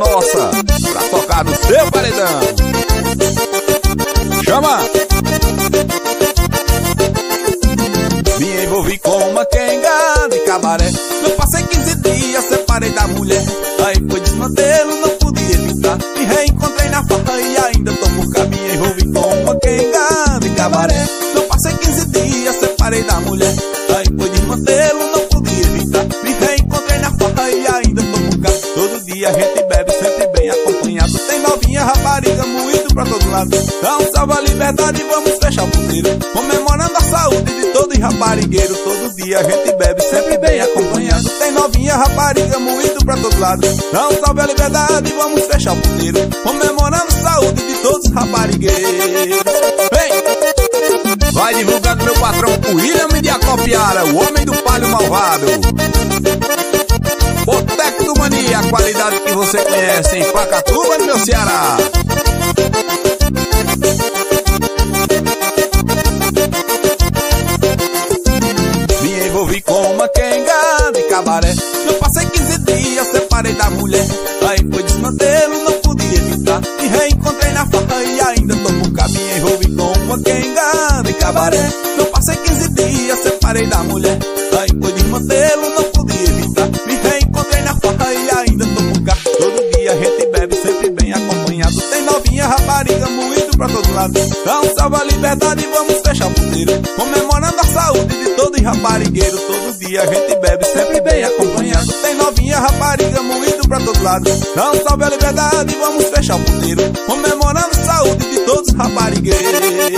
roça pra tocar no seu paredão. Chama! Me envolvi com uma quenga de cabaré. Eu passei 15 dias, separei da mulher. Aí foi desmantelo, não podia evitar. Me reencontrei na farra e ainda tô por cá. Me envolvi com uma quenga de cabaré. Eu passei 15 dias, separei da mulher. Aí foi desmantelo, não podia evitar. Me reencontrei na farra e ainda tô por cá. Todo dia a gente bebe, sempre bem acompanhado. Tem novinha, rapariga, moído pra todo lado. Então salva a liberdade, vamos fechar o puteiro, comemorando a saúde de todo raparigueiro. Todo dia a gente bebe, sempre bem acompanhado. Tem novinha, rapariga, moído pra todo lado. Então salve a liberdade, vamos fechar o puteiro, comemorando a saúde de todos os raparigueiros. Vem! Vai divulgando meu patrão, o William de Acopiara, o homem do palho malvado. Boteco do Mania, a qualidade que você conhece em Pacatuba, no meu Ceará. Me envolvi com uma quenga de cabaré. Eu passei 15 dias, separei da mulher. Aí foi desmantelo, não podia evitar. Me reencontrei na farra e ainda tô por cá. Me envolvi com uma quenga de cabaré. Eu passei 15 dias, separei da mulher. Aí foi desmantelo, não podia evitar. Me reencontrei na farra e ainda tô por cá. Todo dia a gente bebe, sempre bem acompanhado. Tem novinha, rapariga, moído pra todo lado. Então salva a liberdade, vamos fechar o puteiro, comemorando a saúde de todo raparigueiro. Todo dia a gente bebe, sempre bem acompanhado. Tem novinha, rapariga, moído pra todo lado. Então salve a liberdade, vamos fechar o puteiro, comemorando a saúde de todos os raparigueiros.